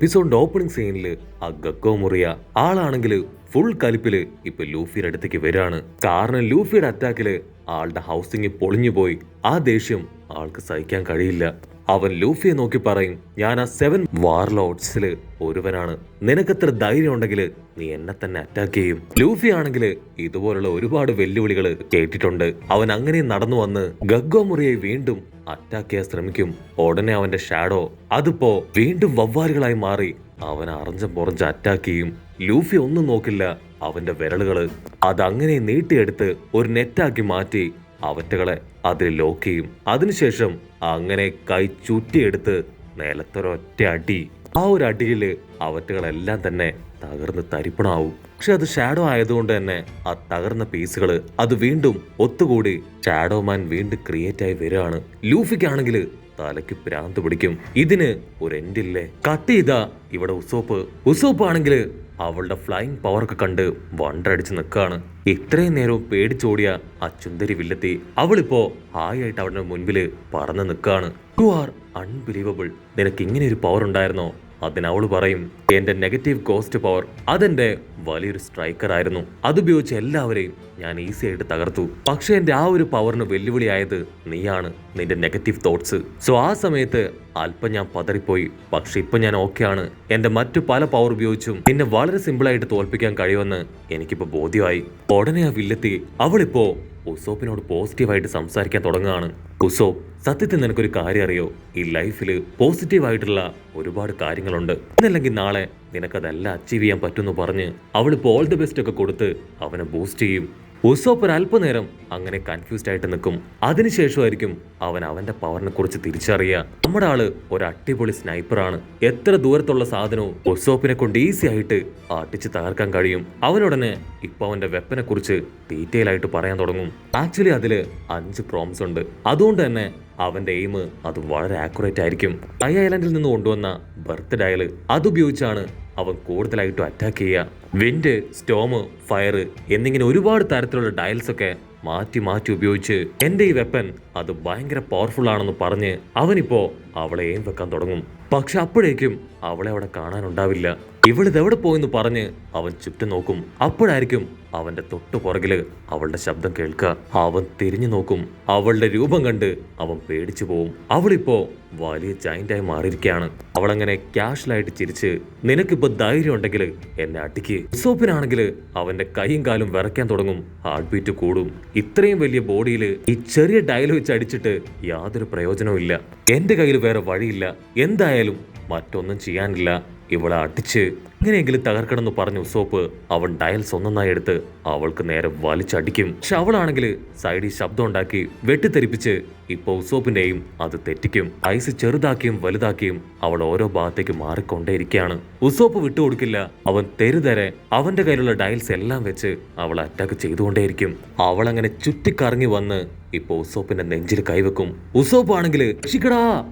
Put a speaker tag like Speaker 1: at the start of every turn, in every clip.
Speaker 1: എപ്പിസോഡിന്റെ opening സീനില് ആ ഗക്കോ മുറിയ ആളാണെങ്കില് full കലിപ്പില് ഇപ്പൊ ലൂഫിയുടെ അടുത്തേക്ക് വരാണ്. കാരണം ലൂഫിയുടെ അറ്റാക്കില് ആളുടെ ഹൗസിംഗ് പൊളിഞ്ഞു പോയി. ആ ദേഷ്യം ആൾക്ക് സഹിക്കാൻ കഴിയില്ല. അവൻ ലൂഫിയെ നോക്കി പറയും, ഞാൻ ആ 7 വാർലോഡ്സില് ഒരുവനാണ്. നിനക്കത്ര ധൈര്യം ഉണ്ടെങ്കിൽ നീ എന്നെ തന്നെ അറ്റാക്ക് ചെയ്യും. ലൂഫി ആണെങ്കിൽ ഇതുപോലുള്ള ഒരുപാട് വെല്ലുവിളികൾ കേട്ടിട്ടുണ്ട്. അവൻ അങ്ങനെ നടന്നു വന്ന് ഗഗ്ഗോ മുറിയെ വീണ്ടും അറ്റാക്ക് ചെയ്യാൻ ശ്രമിക്കും. ഉടനെ അവന്റെ ഷാഡോ അതിപ്പോ വീണ്ടും വവ്വാലുകളായി മാറി അവൻ അറിഞ്ഞ പുറഞ്ഞ് അറ്റാക്ക് ചെയ്യും. ലൂഫി ഒന്നും നോക്കില്ല. അവന്റെ വിരലുകള് അതങ്ങനെ നീട്ടിയെടുത്ത് ഒരു നെറ്റാക്കി മാറ്റി അവറ്റകളെ അതിൽ ലോക്ക് ചെയ്യും. അതിനുശേഷം അങ്ങനെ കൈ ചുറ്റിയെടുത്ത് നിലത്തൊരൊറ്റ അടി. ആ ഒരു അടിയില് അവറ്റകളെല്ലാം തന്നെ തകർന്ന് തരിപ്പണാവും. പക്ഷെ അത് ഷാഡോ ആയതുകൊണ്ട് തന്നെ ആ തകർന്ന പീസുകള് അത് വീണ്ടും ഒത്തുകൂടി ഷാഡോ മാൻ വീണ്ടും ക്രിയേറ്റ് ആയി വരികയാണ്. ലൂഫിക്കാണെങ്കിൽ തലയ്ക്ക് ഭ്രാന്ത് പിടിക്കും. ഇതിന് ഒരു എൻഡില്ലേ. കട്ട് ചെയ്താ ഇവിടെ ഉസോപ്പ് ആണെങ്കിൽ അവളുടെ ഫ്ലൈങ് പവറൊക്കെ കണ്ട് വണ്ടടിച്ച് നിൽക്കാണ്. ഇത്രയും നേരവും പേടിച്ചോടിയ ആ ചുന്ദരി വില്ലത്തി അവളിപ്പോ ഹായായിട്ട് അവളുടെ മുൻപില് പറന്ന് നിൽക്കാണ്. You are unbelievable. നിനക്ക് ഇങ്ങനെ ഒരു പവർ ഉണ്ടായിരുന്നോ? അതിനവള് പറയും, എന്റെ നെഗറ്റീവ് ഗോസ്റ്റ് പവർ അതെന്റെ വലിയൊരു സ്ട്രൈക്കർ ആയിരുന്നു. അതുപയോഗിച്ച് എല്ലാവരെയും ഞാൻ ഈസി ആയിട്ട് തകർത്തു. പക്ഷെ എന്റെ ആ ഒരു പവറിന് വെല്ലുവിളിയായത് നീയാണ്, നിന്റെ നെഗറ്റീവ് തോട്ട്സ്. സോ ആ സമയത്ത് അല്പം ഞാൻ പതറിപ്പോയി. പക്ഷെ ഇപ്പൊ ഞാൻ ഓക്കെയാണ്. എന്റെ മറ്റു പല പവർ ഉപയോഗിച്ചും നിന്നെ വളരെ സിമ്പിളായിട്ട് തോൽപ്പിക്കാൻ കഴിയുമെന്ന് എനിക്കിപ്പോ ബോധ്യമായി. ഉടനെ ആ വില്ലെത്തി അവളിപ്പോ ഉസോപ്പിനോട് പോസിറ്റീവായിട്ട് സംസാരിക്കാൻ തുടങ്ങുകയാണ്. ഉസോപ്പ്, സത്യത്തിൽ നിനക്കൊരു കാര്യം അറിയോ? ഈ ലൈഫില് പോസിറ്റീവായിട്ടുള്ള ഒരുപാട് കാര്യങ്ങളുണ്ട്. ഇന്നല്ലെങ്കിൽ നാളെ നിനക്കതെല്ലാം അച്ചീവ് ചെയ്യാൻ പറ്റുമെന്ന് പറഞ്ഞ് അവളിപ്പോ ഓൾ ദി ബെസ്റ്റ് ഒക്കെ കൊടുത്ത് അവനെ ബൂസ്റ്റ് ചെയ്യും. ഉസോപ്പ് ഒരു അല്പനേരം അങ്ങനെ കൺഫ്യൂസ്ഡ് ആയിട്ട് നിൽക്കും. അതിനുശേഷമായിരിക്കും അവൻ അവന്റെ പവറിനെ കുറിച്ച് തിരിച്ചറിയുക. നമ്മുടെ ആള് ഒരു അടിപൊളി സ്നൈപ്പറാണ്. എത്ര ദൂരത്തുള്ള സാധനവും ഉസോപ്പിനെ കൊണ്ട് ഈസി ആയിട്ട് അടിച്ച് തകർക്കാൻ കഴിയും. അവനുടനെ ഇപ്പൊ അവന്റെ വെപ്പനെ കുറിച്ച് ഡീറ്റെയിൽ ആയിട്ട് പറയാൻ തുടങ്ങും. ആക്ച്വലി അതില് 5 പ്രോംസ് ഉണ്ട്. അതുകൊണ്ട് തന്നെ അവന്റെ എയിം അത് വളരെ ആക്യുറേറ്റ് ആയിരിക്കും. ഐ ഐലൻഡിൽ നിന്ന് കൊണ്ടുവന്ന ബർത്ത് ഡയൽ അതുപയോഗിച്ചാണ് അവൻ കൂടുതലായിട്ടും അറ്റാക്ക് ചെയ്യുക. വിൻഡ്, സ്റ്റോം, ഫയർ എന്നിങ്ങനെ ഒരുപാട് തരത്തിലുള്ള ഡയൽസ് ഒക്കെ മാറ്റി മാറ്റി ഉപയോഗിച്ച് എന്റെ ഈ വെപ്പൻ അത് ഭയങ്കര പവർഫുൾ ആണെന്ന് പറഞ്ഞ് അവനിപ്പോ അവളെ എയിം വെക്കാൻ തുടങ്ങും. പക്ഷെ അപ്പോഴേക്കും അവളെ അവിടെ കാണാനുണ്ടാവില്ല. ഇവളിതെവിടെ പോയെന്ന് പറഞ്ഞ് അവൻ ചുറ്റും നോക്കും. അപ്പോഴായിരിക്കും അവന്റെ തൊട്ടു പുറകില് അവളുടെ ശബ്ദം കേൾക്കുക. അവൻ തിരിഞ്ഞു നോക്കും. അവളുടെ രൂപം കണ്ട് അവൻ പേടിച്ചു പോവും. അവളിപ്പോ വലിയ ജയന്റായി മാറിയിരിക്കുകയാണ്. അവളങ്ങനെ ക്യാഷ്വലായിട്ട് ചിരിച്ച്, നിനക്കിപ്പോ ധൈര്യം ഉണ്ടെങ്കിൽ എന്നെ അടിക്ക്. ഉസോപ്പിനാണെങ്കിൽ അവന്റെ കൈയും കാലും വിറയ്ക്കാൻ തുടങ്ങും. ഹാർട്ട് ബീറ്റ് കൂടും. ഇത്രയും വലിയ ബോഡിയിൽ ഈ ചെറിയ ഡയൽ വെച്ച് അടിച്ചിട്ട് യാതൊരു പ്രയോജനവും ഇല്ല. എന്റെ കയ്യിൽ വേറെ വഴിയില്ല. എന്തായാലും മറ്റൊന്നും ചെയ്യാനില്ല. ഇവളെ അടിച്ച് എങ്ങനെയെങ്കിലും തകർക്കണമെന്ന് പറഞ്ഞ ഉസോപ്പ് അവൻ ഡയൽസ് ഒന്നൊന്നായി എടുത്ത് അവൾക്ക് നേരെ വലിച്ചടിക്കും. പക്ഷെ അവളാണെങ്കിൽ സൈഡിൽ ശബ്ദം ഉണ്ടാക്കി വെട്ടിത്തെറിപ്പിച്ച് ഇപ്പൊ ഉസോപ്പിന്റെയും അത് തെറ്റിക്കും. ഐസ് ചെറുതാക്കിയും വലുതാക്കിയും അവൾ ഓരോ ഭാഗത്തേക്ക് മാറിക്കൊണ്ടേയിരിക്കുകയാണ്. ഉസോപ്പ് വിട്ടുകൊടുക്കില്ല. അവൻ തെരുതരെ അവന്റെ കയ്യിലുള്ള ഡയൽസ് എല്ലാം വെച്ച് അവൾ അറ്റാക്ക് ചെയ്തുകൊണ്ടേയിരിക്കും. അവൾ അങ്ങനെ ചുറ്റിക്കറങ്ങി വന്ന് ഇപ്പൊ ഉസോപ്പിന്റെ നെഞ്ചിൽ കൈവെക്കും. ഉസോപ്പ് ആണെങ്കിൽ രക്ഷിക്കടാ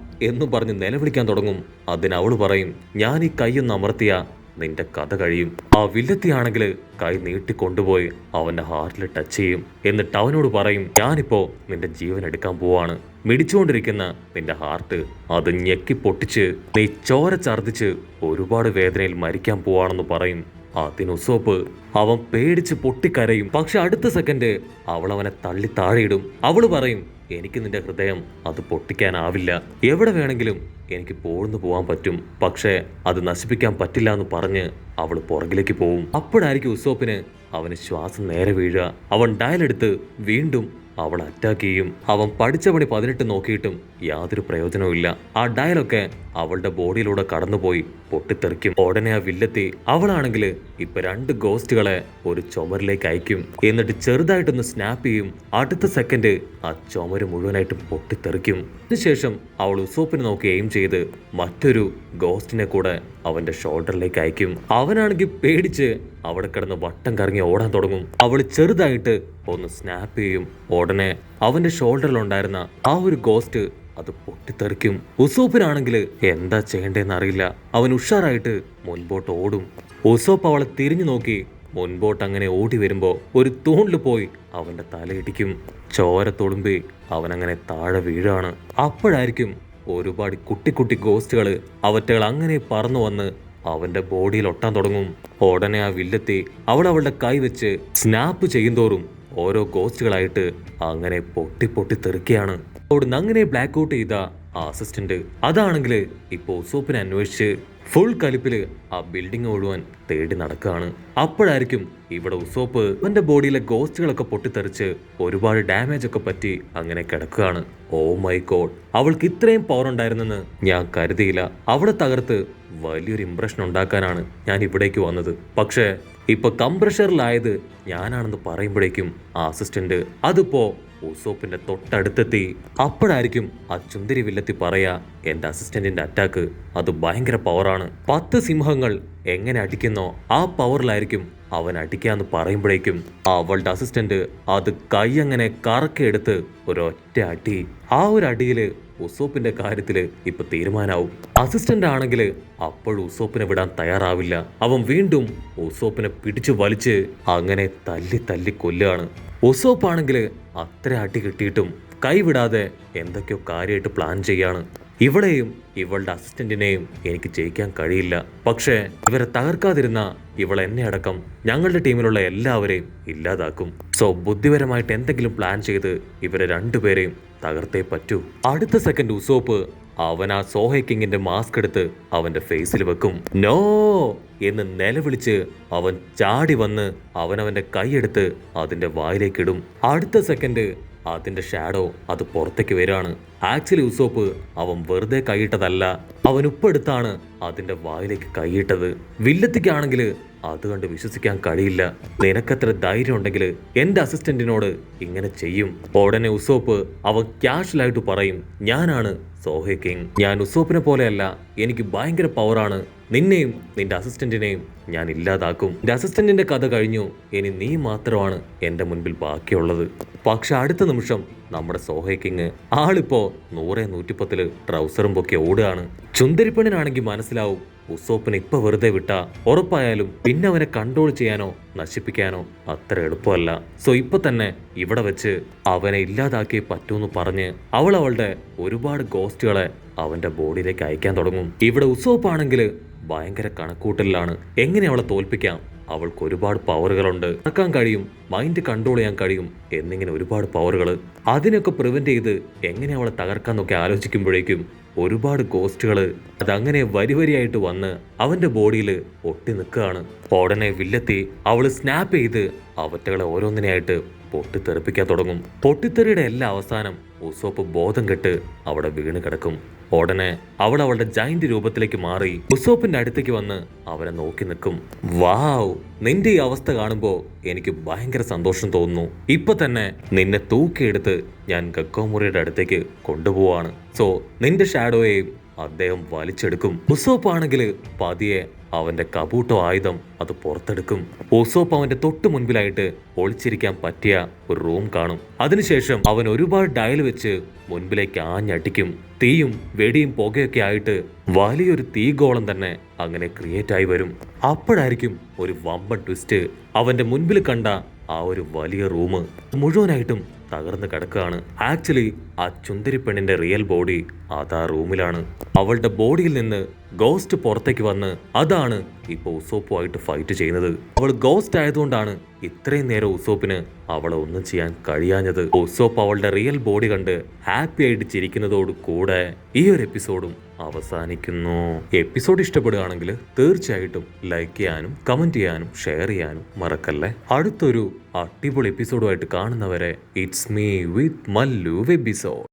Speaker 1: എന്നും പറഞ്ഞ് നിലവിളിക്കാൻ തുടങ്ങും. അതിനവള് പറയും, ഞാൻ ഈ കൈയൊന്ന് അമർത്തിയ നിന്റെ കഥ കഴിയും. ആ വില്ലത്തിയാണെങ്കിൽ കൈ നീട്ടിക്കൊണ്ടുപോയി അവന്റെ ഹാർട്ടിൽ ടച്ച് ചെയ്യും. എന്നിട്ട് അവനോട് പറയും, ഞാനിപ്പോ നിന്റെ ജീവൻ എടുക്കാൻ പോവാണ്. മിടിച്ചുകൊണ്ടിരിക്കുന്ന നിന്റെ ഹാർട്ട് അത് ഞെക്കി പൊട്ടിച്ച് നീ ചോര ഛർദിച്ച് ഒരുപാട് വേദനയിൽ മരിക്കാൻ പോവാണെന്ന് പറയും. അതിന് ഉസോപ്പ് അവൻ പേടിച്ച് പൊട്ടിക്കരയും. പക്ഷെ അടുത്ത സെക്കൻഡ് അവൾ അവനെ തള്ളി താഴെയിടും. അവള് പറയും, എനിക്ക് നിന്റെ ഹൃദയം അത് പൊട്ടിക്കാനാവില്ല. എവിടെ വേണമെങ്കിലും എനിക്ക് പോഴ്ന്നു പോവാൻ പറ്റും. പക്ഷേ അത് നശിപ്പിക്കാൻ പറ്റില്ല എന്ന് പറഞ്ഞ് അവൾ പുറകിലേക്ക് പോവും. അപ്പോഴായിരിക്കും ഉസോപ്പിന് അവന് ശ്വാസം നേരെ വീഴുക. അവൻ ഡയലെടുത്ത് വീണ്ടും അവൾ അറ്റാക്ക് ചെയ്യും. അവൻ പഠിച്ച പണി 18 നോക്കിയിട്ടും യാതൊരു പ്രയോജനവും ഇല്ല. ആ ഡയലൊക്കെ അവളുടെ ബോഡിയിലൂടെ കടന്നുപോയി പൊട്ടിത്തെറിക്കും. ഉടനെ ആ വില്ലെത്തി അവളാണെങ്കിൽ ഇപ്പൊ 2 ഗോസ്റ്റുകളെ ഒരു ചുമരിലേക്ക് അയക്കും. എന്നിട്ട് ചെറുതായിട്ടൊന്ന് സ്നാപ്പ് ചെയ്യും. അടുത്ത സെക്കൻഡ് ആ ചുമര് മുഴുവനായിട്ട് പൊട്ടിത്തെറിക്കും. അതിനുശേഷം അവൾ ഉസോപ്പിനെ നോക്കി എയിം ചെയ്ത് മറ്റൊരു ഗോസ്റ്റിനെ കൂടെ അവന്റെ ഷോൾഡറിലേക്ക് അയക്കും. അവനാണെങ്കിൽ പേടിച്ച് അവിടെ കിടന്ന് വട്ടം കറങ്ങി ഓടാൻ തുടങ്ങും. അവൾ ചെറുതായിട്ട് ഒന്ന് സ്നാപ്പ് ചെയ്യും. ഉടനെ അവന്റെ ഷോൾഡറിലുണ്ടായിരുന്ന ആ ഒരു ഗോസ്റ്റ് അത് പൊട്ടിത്തെറിക്കും. ഉസോപ്പിനാണെങ്കിൽ എന്താ ചെയ്യേണ്ടതെന്ന് അറിയില്ല. അവൻ ഉഷാറായിട്ട് മുൻപോട്ട് ഓടും. ഉസോപ്പ് അവളെ തിരിഞ്ഞു നോക്കി മുൻപോട്ട് അങ്ങനെ ഓടി വരുമ്പോ ഒരു തൂണിൽ പോയി അവന്റെ തലയിടിക്കും. ചോര തുളുമ്പി അവനങ്ങനെ താഴെ വീഴാണ്. അപ്പോഴായിരിക്കും ഒരുപാട് കുട്ടി കുട്ടി ഗോസ്റ്റുകൾ അവറ്റകൾ അങ്ങനെ പറന്നു വന്ന് അവന്റെ ബോഡിയിൽ ഒട്ടാൻ തുടങ്ങും. ഉടനെ ആ വില്ലത്തി അവളുടെ കൈ വെച്ച് സ്നാപ്പ് ചെയ്യുന്തോറും ഓരോ ഗോസ്റ്റുകളായിട്ട് അങ്ങനെ പൊട്ടി പൊട്ടി തെറിക്കുകയാണ്. അവിടുന്ന് അങ്ങനെ ബ്ലാക്ക് ഔട്ട് ചെയ്ത ആ അസിസ്റ്റന്റ് അതാണെങ്കിൽ ഇപ്പൊ ഉസോപ്പിനെ അന്വേഷിച്ച് ഫുൾ കലിപ്പില് ആ ബിൽഡിംഗ് മുഴുവൻ തേടി നടക്കുകയാണ്. അപ്പോഴായിരിക്കും ഇവിടെ ഉസോപ്പ് അവന്റെ ബോഡിയിലെ ഗോസ്റ്റുകളൊക്കെ പൊട്ടിത്തെറിച്ച് ഒരുപാട് ഡാമേജ് ഒക്കെ പറ്റി അങ്ങനെ കിടക്കുകയാണ്. ഓ മൈ ഗോഡ്, അവൾക്ക് ഇത്രയും പവർ ഉണ്ടായിരുന്നെന്ന് ഞാൻ കരുതിയില്ല. അവളെ തകർത്ത് വലിയൊരു ഇംപ്രഷൻ ഉണ്ടാക്കാനാണ് ഞാൻ ഇവിടേക്ക് വന്നത്. പക്ഷേ ഇപ്പൊ കംപ്രഷറിലായത് ഞാനാണെന്ന് പറയുമ്പോഴേക്കും ആ അസിസ്റ്റന്റ് അതിപ്പോ ഉസോപ്പിന്റെ തൊട്ടടുത്തെത്തി. അപ്പോഴായിരിക്കും ആ ചുന്ദരി വില്ലത്തി പറയാ, എന്റെ അസിസ്റ്റന്റിന്റെ അറ്റാക്ക് അത് ഭയങ്കര പവറാണ്. 10 സിംഹങ്ങൾ എങ്ങനെ അടിക്കുന്നോ ആ പവറിലായിരിക്കും അവൻ അടിക്കാന്ന് പറയുമ്പോഴേക്കും അവളുടെ അസിസ്റ്റന്റ് അത് കൈ അങ്ങനെ കറക്കെടുത്ത് ഒരൊറ്റ അടി. ആ ഒരു അടിയില് ഉസോപ്പിന്റെ കാര്യത്തില് ഇപ്പൊ തീരുമാനാവും. അസിസ്റ്റന്റ് ആണെങ്കിൽ അപ്പോഴും ഉസോപ്പിനെ വിടാൻ തയ്യാറാവില്ല. അവൻ വീണ്ടും ഉസോപ്പിനെ പിടിച്ചു വലിച്ച് അങ്ങനെ തല്ലി തല്ലി കൊല്ലുകയാണ്. ഉസോപ്പ് ആണെങ്കിൽ അത്ര അടി കിട്ടിയിട്ടും കൈവിടാതെ എന്തൊക്കെയോ കാര്യമായിട്ട് പ്ലാൻ ചെയ്യാണ്. ഇവളെയും ഇവളുടെ അസിസ്റ്റന്റിനെയും എനിക്ക് ജയിക്കാൻ കഴിയില്ല. പക്ഷേ ഇവരെ തകർക്കാതിരുന്ന ഇവൾ എന്നെ അടക്കം ഞങ്ങളുടെ ടീമിലുള്ള എല്ലാവരെയും ഇല്ലാതാക്കും. സോ ബുദ്ധിപരമായിട്ട് എന്തെങ്കിലും പ്ലാൻ ചെയ്ത് ഇവരെ രണ്ടുപേരെയും തകർത്തേ പറ്റൂ. അടുത്ത സെക്കൻഡ് ഉസോപ്പ് അവൻ ആ സോഹെ കിങ്ങിന്റെ മാസ്ക് എടുത്ത് അവന്റെ ഫേസിൽ വെക്കും. നോ എന്ന് നിലവിളിച്ച് അവൻ ചാടി വന്ന് അവനവന്റെ കൈയെടുത്ത് അതിന്റെ വായിലേക്കിടും. അടുത്ത സെക്കൻഡ് അതിന്റെ ഷാഡോ അത് പുറത്തേക്ക് വരികയാണ്. ആക്ച്വലി ഉസോപ്പ് അവൻ വെറുതെ കൈയിട്ടതല്ല, അവൻ ഉപ്പെടുത്താണ് അതിന്റെ വായിലേക്ക് കൈയിട്ടത്. വില്ലത്തിക്കാണെങ്കിൽ അത് കണ്ട് വിശ്വസിക്കാൻ കഴിയില്ല. നിനക്കത്ര ധൈര്യം ഉണ്ടെങ്കിൽ എന്റെ അസിസ്റ്റന്റിനോട് ഇങ്ങനെ ചെയ്യും. ഉടനെ ഉസോപ്പ് അവൻ ക്യാഷ്വലായിട്ട് പറയും, ഞാനാണ് സോഹെ കിങ്. ഞാൻ ഉസോപ്പിനെ പോലെയല്ല, എനിക്ക് ഭയങ്കര പവറാണ്. നിന്നെയും നിന്റെ അസിസ്റ്റന്റിനെയും ഞാൻ ഇല്ലാതാക്കും. എന്റെ അസിസ്റ്റന്റിന്റെ കഥ കഴിഞ്ഞു, ഇനി നീ മാത്രമാണ് എന്റെ മുൻപിൽ ബാക്കിയുള്ളത്. പക്ഷെ അടുത്ത നിമിഷം നമ്മുടെ സോഹെ കിങ് ആളിപ്പോ 100-110 ട്രൗസറും പൊക്കി ഓടുകയാണ്. ചുന്ദരിപ്പണിനാണെങ്കിൽ മനസ്സിലാവും ഉസോപ്പിനെ ഇപ്പൊ വെറുതെ വിട്ടാ ഉറപ്പായാലും പിന്നെ അവനെ കൺട്രോൾ ചെയ്യാനോ നശിപ്പിക്കാനോ അത്ര എളുപ്പമല്ല. സോ ഇപ്പൊ തന്നെ ഇവിടെ വെച്ച് അവനെ ഇല്ലാതാക്കിയേ പറ്റൂന്ന് പറഞ്ഞ് അവളുടെ ഒരുപാട് ഗോസ്റ്റുകളെ അവന്റെ ബോഡിയിലേക്ക് അയക്കാൻ തുടങ്ങും. ഇവിടെ ഉസോപ്പാണെങ്കിൽ ഭയങ്കര കണക്കൂട്ടലിലാണ്. എങ്ങനെ അവളെ തോൽപ്പിക്കാം, അവൾക്ക് ഒരുപാട് പവറുകളുണ്ട്, നടക്കാൻ കഴിയും, മൈൻഡ് കൺട്രോൾ ചെയ്യാൻ കഴിയും എന്നിങ്ങനെ ഒരുപാട് പവറുകൾ. അതിനൊക്കെ പ്രിവെന്റ് ചെയ്ത് എങ്ങനെ അവളെ തകർക്കാന്നൊക്കെ ആലോചിക്കുമ്പോഴേക്കും ഒരുപാട് ഗോസ്റ്റുകൾ അതങ്ങനെ വരിവരിയായിട്ട് വന്ന് അവന്റെ ബോഡിയിൽ ഒട്ടി നിൽക്കുകയാണ്. ഉടനെ വില്ലത്തി അവള് സ്നാപ്പ് ചെയ്ത് അവറ്റകളെ ഓരോന്നിനെയായിട്ട് പൊട്ടിത്തെറിപ്പിക്കാൻ തുടങ്ങും. പൊട്ടിത്തെറിയുടെ എല്ലാ അവസാനം ഉസോപ്പ് ബോധം കെട്ട് അവിടെ വീണ് കിടക്കും. ഉടനെ അവളുടെ ജൈന്റ് രൂപത്തിലേക്ക് മാറി ഉസോപ്പിന്റെ അടുത്തേക്ക് വന്ന് അവനെ നോക്കി നിൽക്കും. വാവ്, നിന്റെ ഈ അവസ്ഥ കാണുമ്പോ എനിക്ക് ഭയങ്കര സന്തോഷം തോന്നുന്നു. ഇപ്പൊ തന്നെ നിന്നെ തൂക്കിയെടുത്ത് ഞാൻ ഗക്കോമുറിയുടെ അടുത്തേക്ക് കൊണ്ടുപോവാണ്. സോ നിന്റെ ഷാഡോയെയും അദ്ദേഹം വലിച്ചെടുക്കും. ഉസോപ്പ് ആണെങ്കിൽ പതിയെ അവന്റെ കബൂട്ടോ ആയുധം അത് പുറത്തെടുക്കും. ഉസോപ്പ് അവന്റെ തൊട്ടു മുൻപിലായിട്ട് ഒളിച്ചിരിക്കാൻ പറ്റിയ ഒരു റൂം കാണും. അതിനുശേഷം അവൻ ഒരുപാട് ഡയൽ വെച്ച് മുൻപിലേക്ക് ആഞ്ഞടിക്കും. തീയും വെടിയും പുകയൊക്കെ ആയിട്ട് വലിയൊരു തീഗോളം തന്നെ അങ്ങനെ ക്രിയേറ്റ് ആയി വരും. അപ്പോഴായിരിക്കും ഒരു വമ്പൻ ട്വിസ്റ്റ്. അവന്റെ മുൻപിൽ കണ്ട ആ ഒരു വലിയ റൂം മുഴുവനായിട്ടും തകർന്ന് കിടക്കുകയാണ്. ആക്ച്വലി ആ ചുന്ദരി പെണ്ണിന്റെ റിയൽ ബോഡി അതാ റൂമിലാണ്. അവളുടെ ബോഡിയിൽ നിന്ന് ഗോസ്റ്റ് പുറത്തേക്ക് വന്ന് അതാണ് ഇപ്പൊ ഉസോപ്പുമായിട്ട് ഫൈറ്റ് ചെയ്യുന്നത്. അവൾ ഗോസ്റ്റ് ആയതുകൊണ്ടാണ് ഇത്രയും നേരം ഉസോപ്പിന് അവളെ ഒന്നും ചെയ്യാൻ കഴിയാഞ്ഞത്. ഉസോപ്പ് അവളുടെ റിയൽ ബോഡി കണ്ട് ഹാപ്പി ആയിട്ട് ചിരിക്കുന്നതോട് കൂടെ ഈ ഒരു എപ്പിസോഡും അവസാനിക്കുന്നു. എപ്പിസോഡ് ഇഷ്ടപ്പെടുകയാണെങ്കിൽ തീർച്ചയായിട്ടും ലൈക്ക് ചെയ്യാനും കമന്റ് ചെയ്യാനും ഷെയർ ചെയ്യാനും മറക്കല്ലേ. അടുത്തൊരു അടിപൊളി എപ്പിസോഡുമായിട്ട് കാണുന്നവരെ ഇറ്റ്സ് മീ വിത്ത് മല്ലു വെബിസോഡ്.